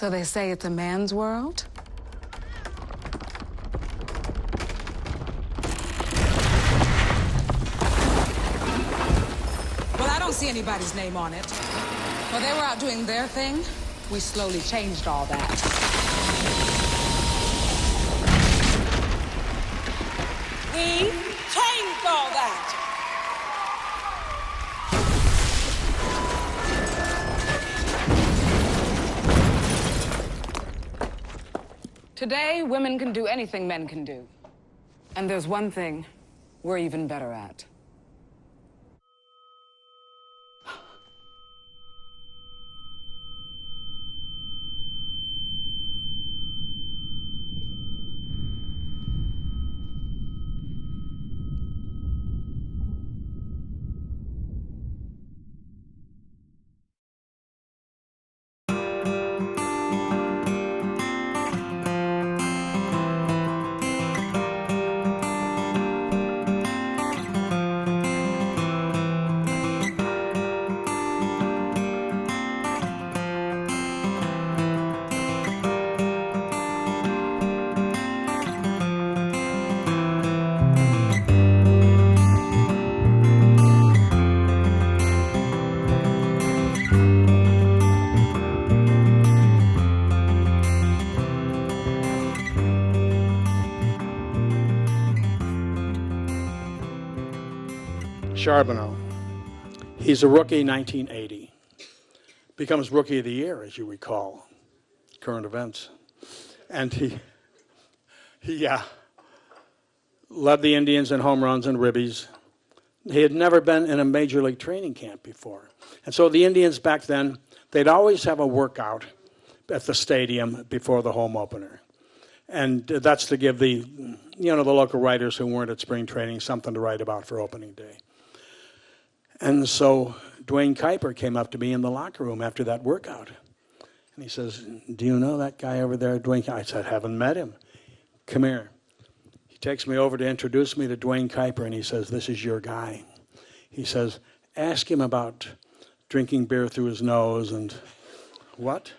So they say it's a man's world? Well, I don't see anybody's name on it. While they were out doing their thing, we slowly changed all that. We changed all that. Today, women can do anything men can do. And there's one thing we're even better at. Charbonneau. He's a rookie, 1980. Becomes Rookie of the Year, as you recall, current events. And he led the Indians in home runs and ribbies. He had never been in a major league training camp before. And so the Indians back then, they'd always have a workout at the stadium before the home opener. And that's to give the local writers who weren't at spring training something to write about for opening day. And so Dwayne Kuiper came up to me in the locker room after that workout. And he says, "Do you know that guy over there, Dwayne?" I said, "Haven't met him. Come here." He takes me over to introduce me to Dwayne Kuiper, and he says, "This is your guy." He says, "Ask him about drinking beer through his nose and what?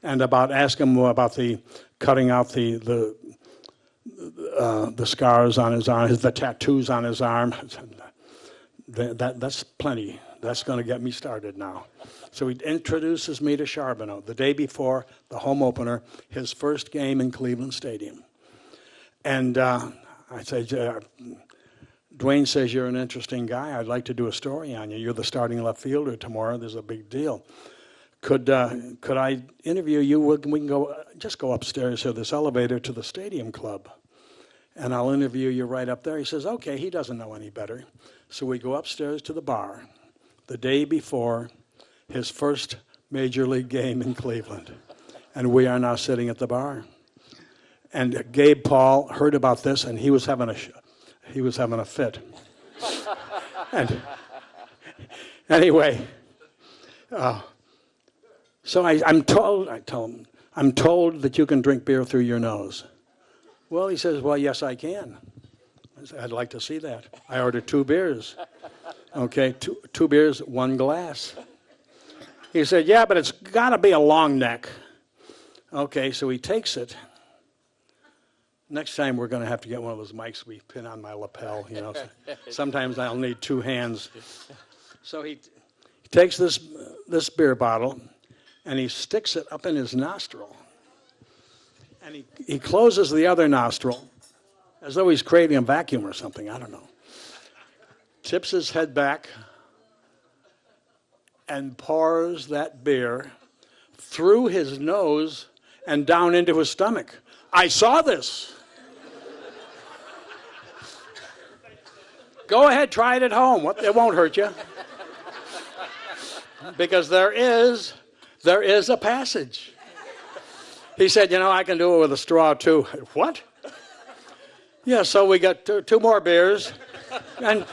And ask him about the cutting out the scars on his arm, the tattoos on his arm." That's plenty. That's going to get me started now. So he introduces me to Charbonneau the day before the home opener, his first game in Cleveland Stadium. And I say, "Dwayne says you're an interesting guy. I'd like to do a story on you. You're the starting left fielder tomorrow. There's a big deal. Could I interview you? We can go upstairs to this elevator to the stadium club, and I'll interview you right up there." He says, "Okay." He doesn't know any better. So we go upstairs to the bar the day before his first major league game in Cleveland. And we are now sitting at the bar. And Gabe Paul heard about this, and he was having a fit. And anyway, so I tell him, "I'm told that you can drink beer through your nose." Well, he says, "Well, yes, I can." I said, "I'd like to see that." I ordered 2 beers. Okay, two beers, 1 glass. He said, "Yeah, but it's got to be a long neck." Okay, so he takes it. Next time we're going to have to get one of those mics we pin on my lapel. Sometimes I'll need 2 hands. So he takes this beer bottle and he sticks it up in his nostril. And he closes the other nostril as though he's creating a vacuum or something. I don't know. Tips his head back and pours that beer through his nose and down into his stomach. I saw this. Go ahead, try it at home. It won't hurt you. Because there is a passage. He said, "I can do it with a straw too." What? Yeah, so we got 2 more beers and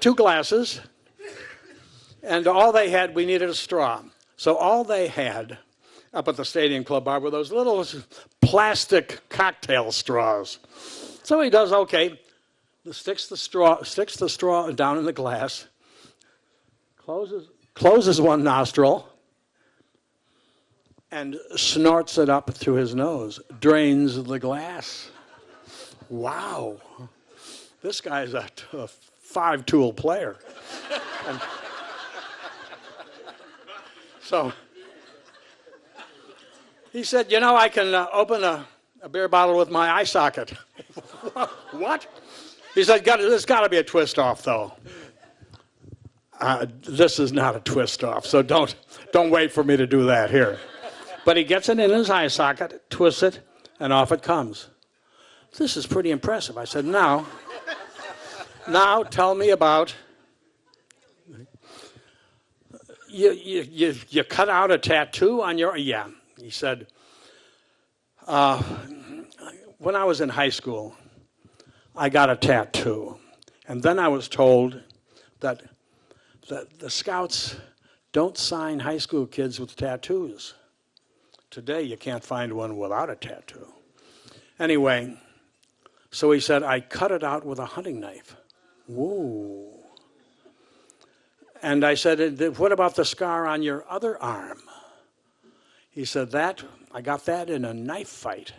2 glasses. And all they had, we needed a straw. So all they had up at the Stadium Club bar were those little plastic cocktail straws. So he does, okay, sticks the straw down in the glass, closes one nostril, and snorts it up through his nose, drains the glass. Wow. This guy's a five-tool player. And so he said, you know, I can open a beer bottle with my eye socket. What? He said, there's got to be a twist off, though. This is not a twist off, so don't wait for me to do that here. But he gets it in his eye socket, twists it, and off it comes. This is pretty impressive. I said, now tell me about, you cut out a tattoo on your, yeah. He said, when I was in high school, I got a tattoo. And then I was told that the Scouts don't sign high school kids with tattoos. Today, you can't find one without a tattoo. Anyway, so he said, I cut it out with a hunting knife. Whoa. And I said, what about the scar on your other arm? He said, I got that in a knife fight.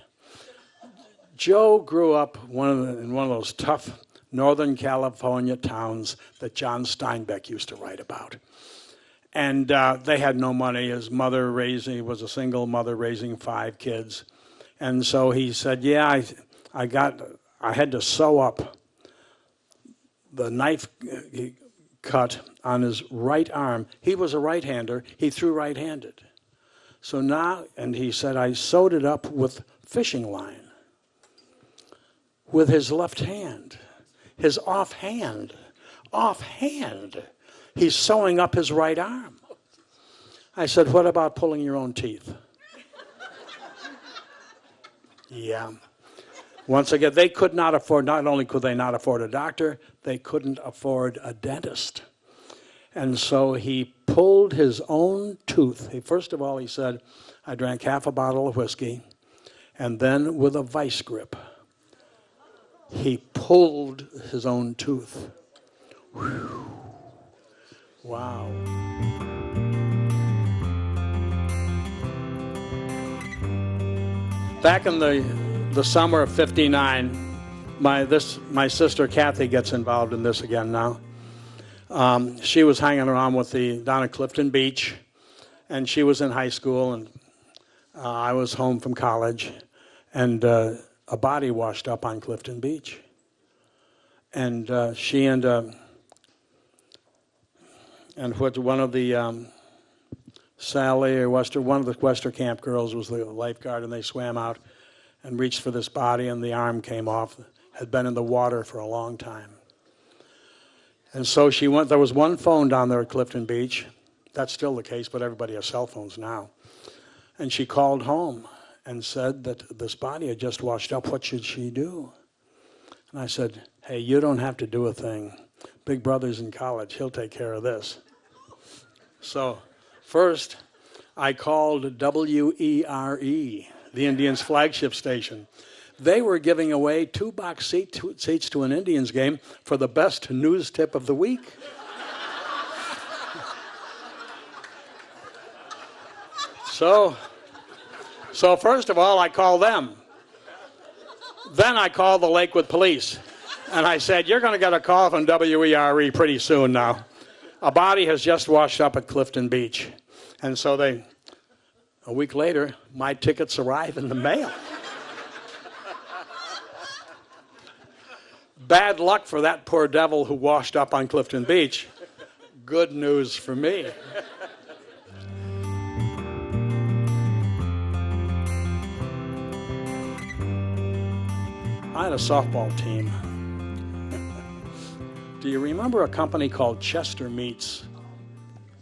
Joe grew up in one of those tough Northern California towns that John Steinbeck used to write about. And they had no money. His mother was a single mother raising 5 kids. And so he said, yeah, I had to sew up the knife cut on his right arm. He was a right-hander. He threw right-handed. So now, and he said, I sewed it up with fishing line with his left hand, his offhand. He's sewing up his right arm. I said, what about pulling your own teeth? Yeah. Once again, they could not afford, not only could they not afford a doctor, they couldn't afford a dentist. And so he pulled his own tooth. First of all, he said, I drank half a bottle of whiskey, and then with a vice grip, he pulled his own tooth. Whew. Wow. Back in the summer of '59, my sister Kathy gets involved in this again now. She was hanging around down at Clifton Beach, and she was in high school, and I was home from college, and a body washed up on Clifton Beach. And she and one of the Sally or Wester, one of the Wester Camp girls was the lifeguard, and they swam out and reached for this body, and the arm came off. Had been in the water for a long time. And so she went. There was one phone down there at Clifton Beach. That's still the case, but everybody has cell phones now. And she called home and said that this body had just washed up. What should she do? And I said, hey, you don't have to do a thing. Big brother's in college. He'll take care of this. So first, I called WERE, the Indians' flagship station. They were giving away 2-box seats to an Indians game for the best news tip of the week. So first of all, I called them. Then I called the Lakewood police. And I said, you're going to get a call from WERE pretty soon now. A body has just washed up at Clifton Beach. And so a week later, my tickets arrive in the mail. Bad luck for that poor devil who washed up on Clifton Beach. Good news for me. I had a softball team. Do you remember a company called Chester Meats?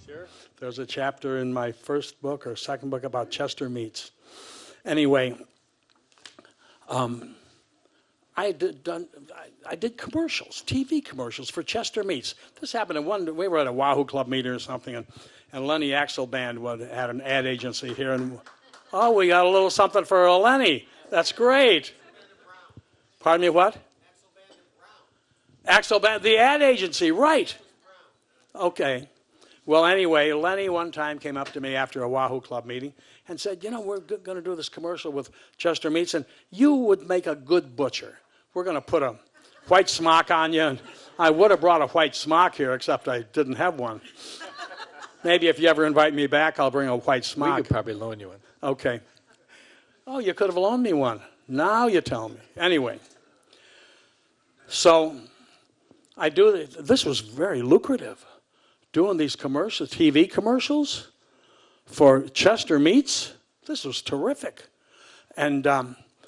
Sure. There's a chapter in my first book or second book about Chester Meats. Anyway, I did commercials, TV commercials for Chester Meats. This happened we were at a Wahoo Club meeting or something, and Lenny Axelband had an ad agency here. And we got a little something for Lenny. That's great. Pardon me, what? Axelband, the ad agency, right. Okay. Well, anyway, Lenny one time came up to me after a Wahoo Club meeting and said, you know, we're going to do this commercial with Chester Meats, and you would make a good butcher. We're going to put a white smock on you. And I would have brought a white smock here, except I didn't have one. Maybe if you ever invite me back, I'll bring a white smock. We could probably loan you one. Okay. Oh, you could have loaned me one. Now you tell me. Anyway. So I do this was very lucrative. Doing these commercials, TV commercials for Chester Meats. This was terrific. And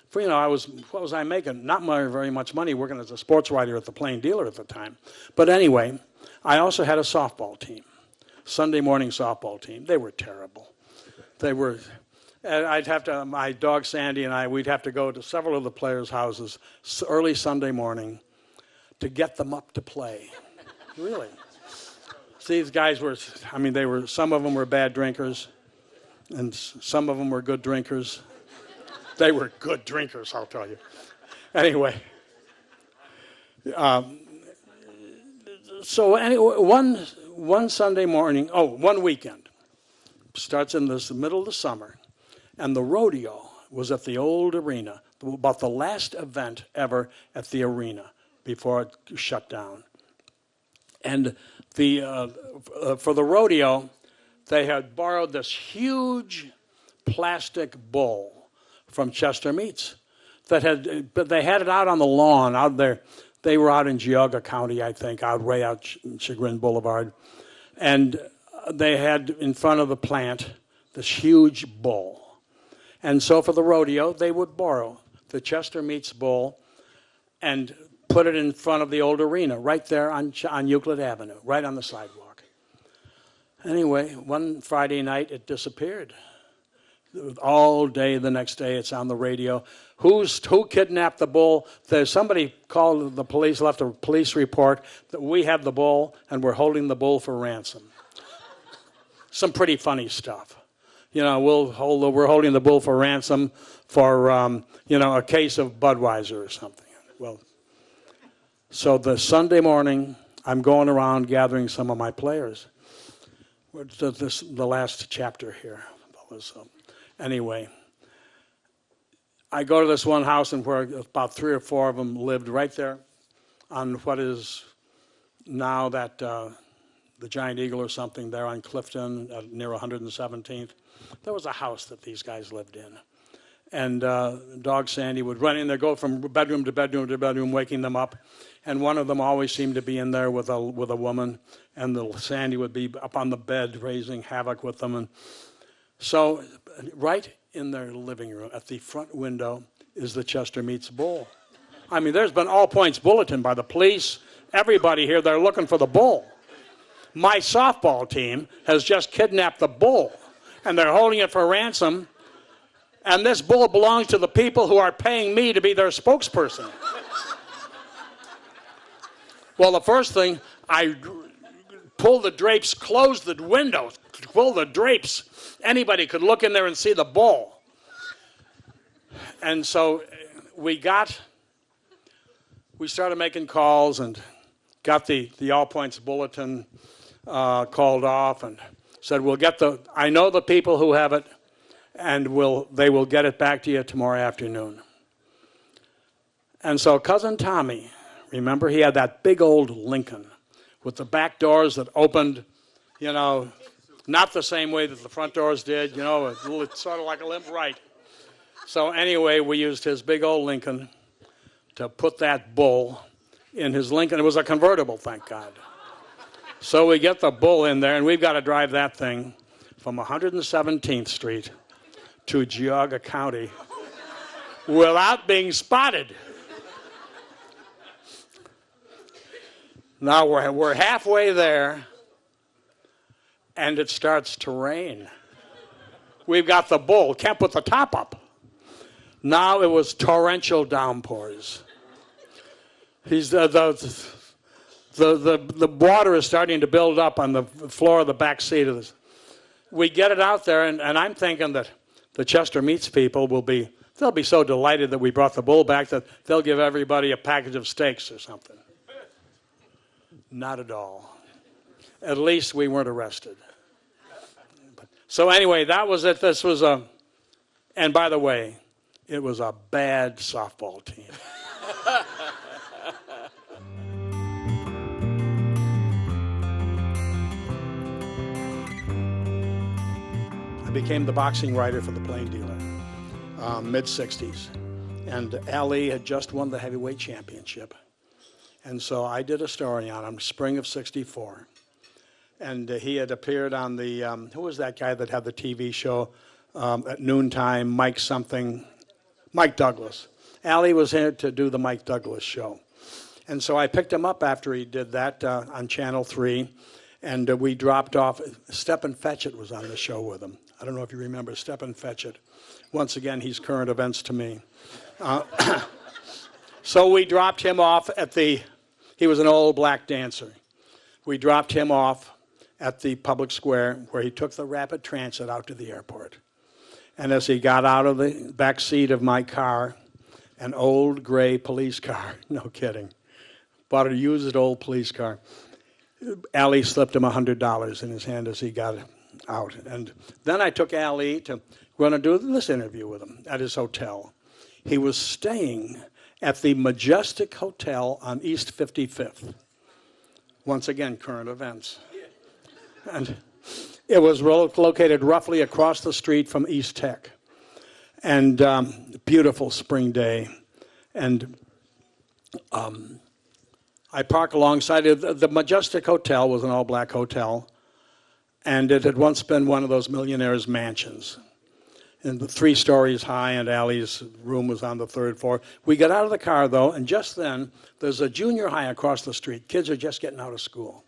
for, you know, what was I making? Not very much money working as a sports writer at the Plain Dealer at the time. But anyway, I also had a softball team. Sunday morning softball team. They were terrible. They were, my dog Sandy and I, we'd have to go to several of the players' houses early Sunday morning to get them up to play. Really. These guys were, I mean, some of them were bad drinkers, and some of them were good drinkers. They were good drinkers, I'll tell you. Anyway. So anyway, one Sunday morning, one weekend, starts in the middle of the summer, and the rodeo was at the old arena, about the last event ever at the arena before it shut down. And for the rodeo, they had borrowed this huge plastic bull from Chester Meats but they had it out on the lawn out there. They were out in Geauga County, I think, way out Chagrin Boulevard. And they had in front of the plant this huge bull. And so for the rodeo, they would borrow the Chester Meats bull and put it in front of the old arena, right there on Euclid Avenue, right on the sidewalk. Anyway, one Friday night, it disappeared. All day the next day, it's on the radio. Who kidnapped the bull? Somebody called the police, left a police report that we have the bull and we're holding the bull for ransom. Some pretty funny stuff. You know, we're holding the bull for ransom for, a case of Budweiser or something. Well, so the Sunday morning, I'm going around gathering some of my players. The last chapter here. Anyway, I go to this one house and where about 3 or 4 of them lived right there on what is now that the Giant Eagle or something there on Clifton near 117th. There was a house that these guys lived in. And dog Sandy would run in there, go from bedroom to bedroom to bedroom, waking them up. And one of them always seemed to be in there with a woman. And Sandy would be up on the bed raising havoc with them. And so right in their living room at the front window is the Chester Meats bull. I mean, there's been all points bulletin by the police. Everybody here, they're looking for the bull. My softball team has just kidnapped the bull. And they're holding it for ransom. And this bull belongs to the people who are paying me to be their spokesperson. Well, the first thing, I pull the drapes, close the windows, pull the drapes. Anybody could look in there and see the bull. And so we started making calls and got the All Points Bulletin called off and said, I know the people who have it, and they will get it back to you tomorrow afternoon. And so Cousin Tommy, remember, he had that big old Lincoln with the back doors that opened, not the same way that the front doors did, it's sort of like a limp right. So anyway, we used his big old Lincoln to put that bull in his Lincoln. It was a convertible, thank God. So we get the bull in there, and we've got to drive that thing from 117th Street to Geauga County without being spotted. Now we're halfway there, and it starts to rain. We've got the bull. Can't put the top up. Now it was torrential downpours. The water is starting to build up on the floor of the back seat of this. We get it out there, and I'm thinking that the Chester Meats people they'll be so delighted that we brought the bull back that they'll give everybody a package of steaks or something. Not at all. At least we weren't arrested. So anyway, that was it. This was and by the way, it was a bad softball team. I became the boxing writer for the Plain Dealer, mid-'60s. And Ali had just won the heavyweight championship. And so I did a story on him, spring of '64. And he had appeared on the, who was that guy that had the TV show at noontime, Mike Douglas. Ali was here to do the Mike Douglas show. And so I picked him up after he did that on Channel 3, and we dropped off. Stepin Fetchit was on the show with him. I don't know if you remember Stepin Fetchit. Once again, he's current events to me. So we dropped him off at he was an old black dancer. We dropped him off at the public square where he took the rapid transit out to the airport. And as he got out of the back seat of my car, an old gray police car, no kidding, bought a used old police car, Ali slipped him $100 in his hand as he got out. And then I took Ali to run and do this interview with him at his hotel. He was staying at the Majestic Hotel on East 55th. Once again, current events. And it was located roughly across the street from East Tech. And beautiful spring day. And I parked alongside it. The Majestic Hotel was an all-black hotel. And it had once been one of those millionaires' mansions. And 3 stories high, and Ali's room was on the 3rd floor. We got out of the car, though, and just then, there's a junior high across the street. Kids are just getting out of school.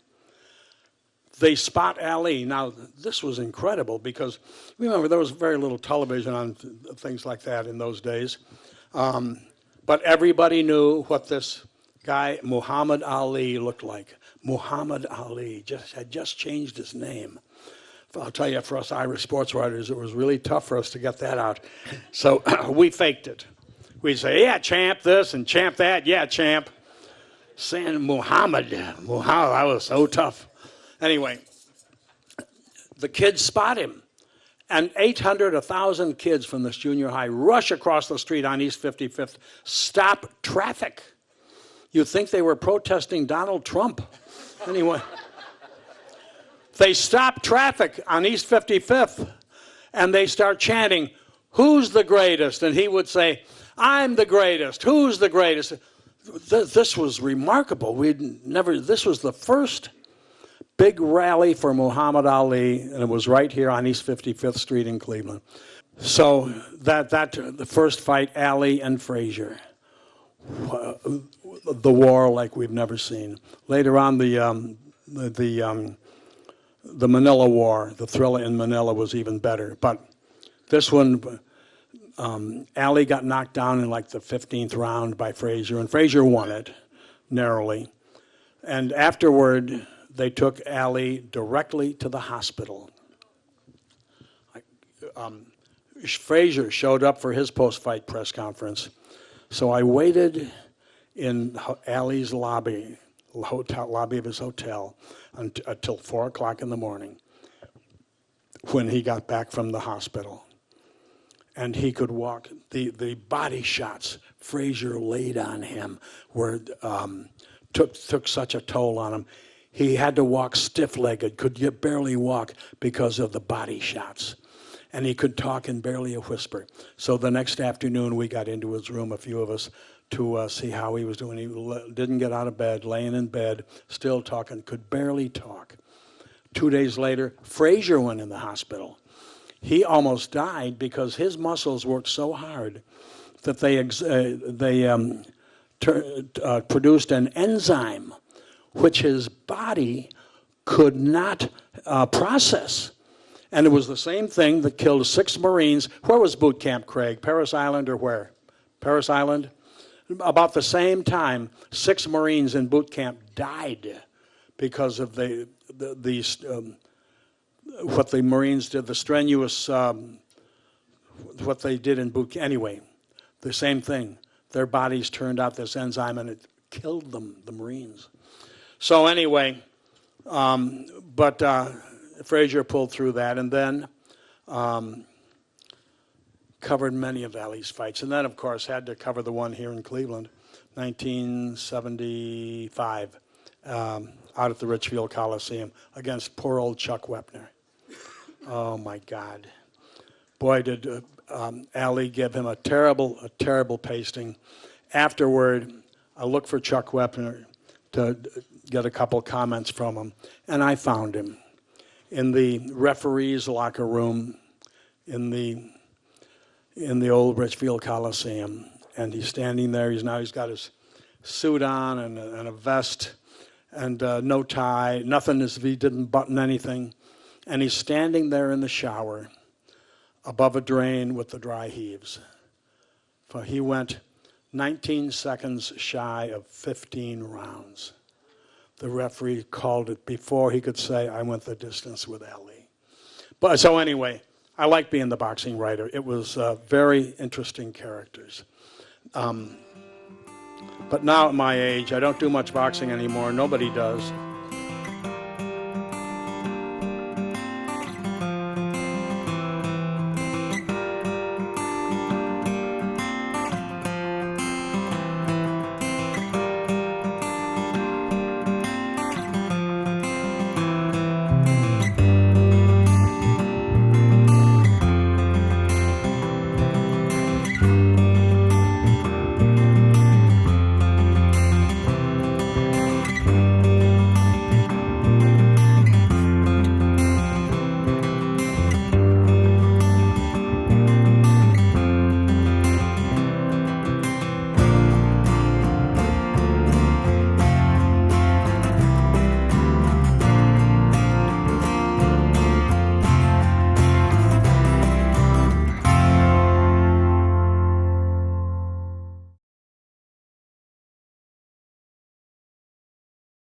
They spot Ali. Now, this was incredible because, remember, there was very little television on things like that in those days. But everybody knew what this guy, Muhammad Ali, looked like. Muhammad Ali had just changed his name. I'll tell you, for us Irish sports writers, it was really tough for us to get that out. So we faked it. We'd say, yeah, champ this and champ that. Yeah, champ. Saying Muhammad, that was so tough. Anyway, the kids spot him. And 1,000 kids from this junior high rush across the street on East 55th, stop traffic. You'd think they were protesting Donald Trump. Anyway. They stop traffic on East 55th, and they start chanting, "Who's the greatest?" And he would say, "I'm the greatest. Who's the greatest?" This was remarkable. This was the first big rally for Muhammad Ali, and it was right here on East 55th Street in Cleveland. So the first fight, Ali and Frazier, the war like we've never seen. Later on, the Manila War, the thriller in Manila was even better. But this one, Ali got knocked down in like the 15th round by Frazier, and Frazier won it narrowly. And afterward, they took Ali directly to the hospital. Frazier showed up for his post-fight press conference. So I waited in Ali's lobby of his hotel until 4 o'clock in the morning when he got back from the hospital. And he could walk. The body shots Frazier laid on him took such a toll on him. He had to walk stiff-legged, could barely walk because of the body shots. And he could talk in barely a whisper. So the next afternoon, we got into his room, a few of us, to see how he was doing. He didn't get out of bed, laying in bed, still talking, could barely talk. 2 days later, Frazier went in the hospital. He almost died because his muscles worked so hard that they produced an enzyme which his body could not process. And it was the same thing that killed 6 Marines. Where was boot camp, Craig? Paris Island or where? Paris Island? About the same time, 6 Marines in boot camp died because of what the Marines did, the strenuous, what they did in boot camp. Anyway, the same thing. Their bodies turned out this enzyme and it killed them, the Marines. So anyway, But Frazier pulled through that, and then covered many of Ali's fights. And then, of course, had to cover the one here in Cleveland, 1975, out at the Richfield Coliseum against poor old Chuck Wepner. Oh, my God. Boy, did Ali give him a terrible pasting. Afterward, I looked for Chuck Wepner to get a couple comments from him, and I found him in the referee's locker room in the old Richfield Coliseum, and he's standing there. He's got his suit on and a vest and no tie, nothing as if he didn't button anything, and he's standing there in the shower above a drain with the dry heaves. For he went 19 seconds shy of 15 rounds. The referee called it before he could say, I went the distance with Ali. But so anyway, I like being the boxing writer. It was very interesting characters. But now at my age, I don't do much boxing anymore. Nobody does.